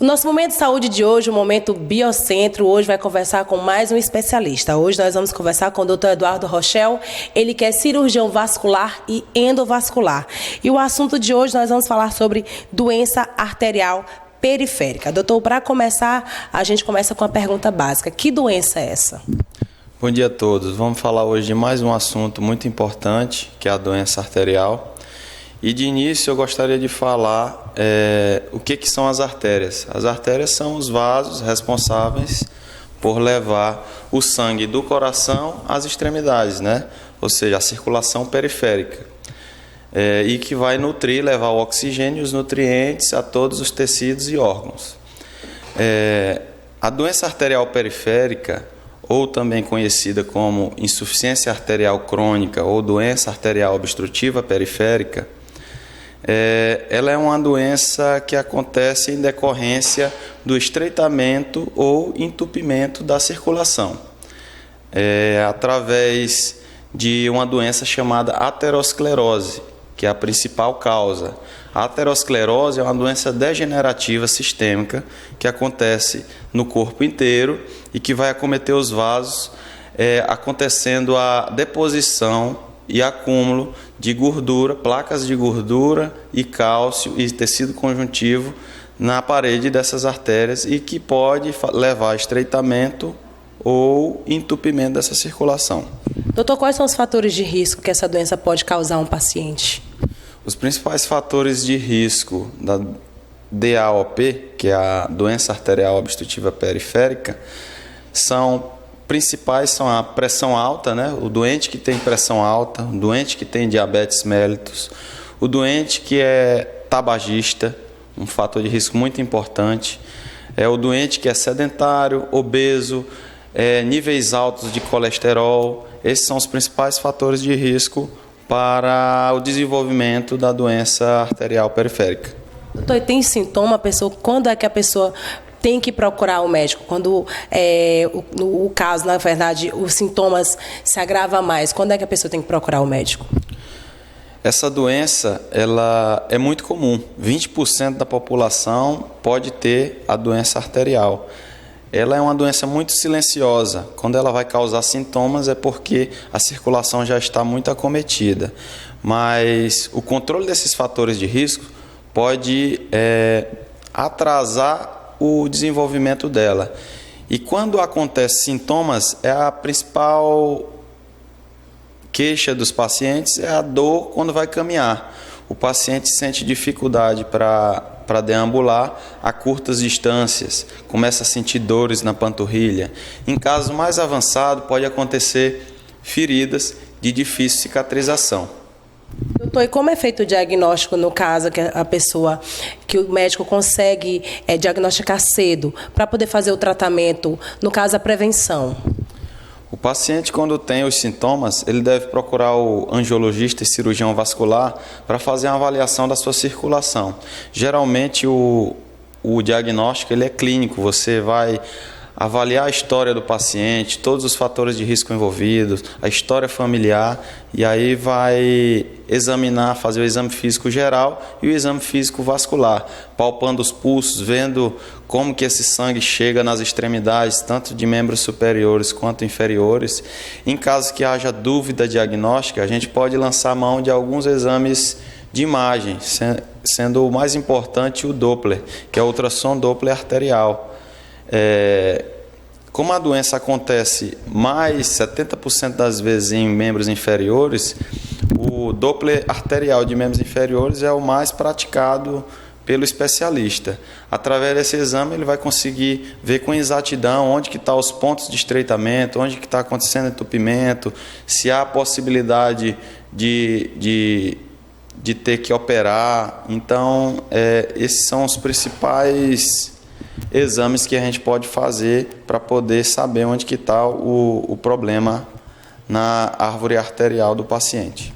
O nosso momento de saúde de hoje, o momento Biocentro, hoje vai conversar com mais um especialista. Hoje nós vamos conversar com o Dr. Eduardo Rochel, ele que é cirurgião vascular e endovascular. E o assunto de hoje nós vamos falar sobre doença arterial periférica. Doutor, para começar, a gente começa com a pergunta básica. Que doença é essa? Bom dia a todos. Vamos falar hoje de mais um assunto muito importante, que é a doença arterial. E de início eu gostaria de falar o que são as artérias. As artérias são os vasos responsáveis por levar o sangue do coração às extremidades, né? Ou seja, a circulação periférica. E que vai nutrir, levar o oxigênio e os nutrientes a todos os tecidos e órgãos. A doença arterial periférica, ou também conhecida como insuficiência arterial crônica ou doença arterial obstrutiva periférica, ela é uma doença que acontece em decorrência do estreitamento ou entupimento da circulação, através de uma doença chamada aterosclerose, que é a principal causa. A aterosclerose é uma doença degenerativa sistêmica que acontece no corpo inteiro e que vai acometer os vasos, acontecendo a deposição e acúmulo de gordura, placas de gordura e cálcio e tecido conjuntivo na parede dessas artérias e que pode levar a estreitamento ou entupimento dessa circulação. Doutor, quais são os fatores de risco que essa doença pode causar a um paciente? Os principais fatores de risco da DAOP, que é a doença arterial obstrutiva periférica, são a pressão alta, né? O doente que tem pressão alta, o doente que tem diabetes mellitus, o doente que é tabagista, um fator de risco muito importante, o doente que é sedentário, obeso, níveis altos de colesterol. Esses são os principais fatores de risco para o desenvolvimento da doença arterial periférica. Doutor, tem sintoma, quando é que a pessoa tem que procurar o médico? Quando o caso, na verdade, os sintomas se agravam mais, quando é que a pessoa tem que procurar o médico? Essa doença ela é muito comum. 20% da população pode ter a doença arterial. Ela é uma doença muito silenciosa. Quando ela vai causar sintomas é porque a circulação já está muito acometida. Mas o controle desses fatores de risco pode atrasar o desenvolvimento dela. E quando acontece sintomas, a principal queixa dos pacientes é a dor quando vai caminhar. O paciente sente dificuldade para deambular a curtas distâncias, começa a sentir dores na panturrilha. Em casos mais avançados, pode acontecer feridas de difícil cicatrização. Doutor, e como é feito o diagnóstico no caso que o médico consegue diagnosticar cedo para poder fazer o tratamento, no caso a prevenção? O paciente, quando tem os sintomas, ele deve procurar o angiologista e cirurgião vascular para fazer uma avaliação da sua circulação. Geralmente o diagnóstico ele é clínico, você vai avaliar a história do paciente, todos os fatores de risco envolvidos, a história familiar, e aí vai examinar, fazer o exame físico geral e o exame físico vascular, palpando os pulsos, vendo como que esse sangue chega nas extremidades, tanto de membros superiores quanto inferiores. Em caso que haja dúvida diagnóstica, a gente pode lançar mão de alguns exames de imagem, sendo o mais importante o Doppler, que é o ultrassom Doppler arterial. Como a doença acontece mais 70% das vezes em membros inferiores, o Doppler arterial de membros inferiores é o mais praticado pelo especialista. Através desse exame ele vai conseguir ver com exatidão onde que estão os pontos de estreitamento, onde que está acontecendo entupimento, se há possibilidade de ter que operar. Então, esses são os principais exames que a gente pode fazer para poder saber onde que está o problema na árvore arterial do paciente.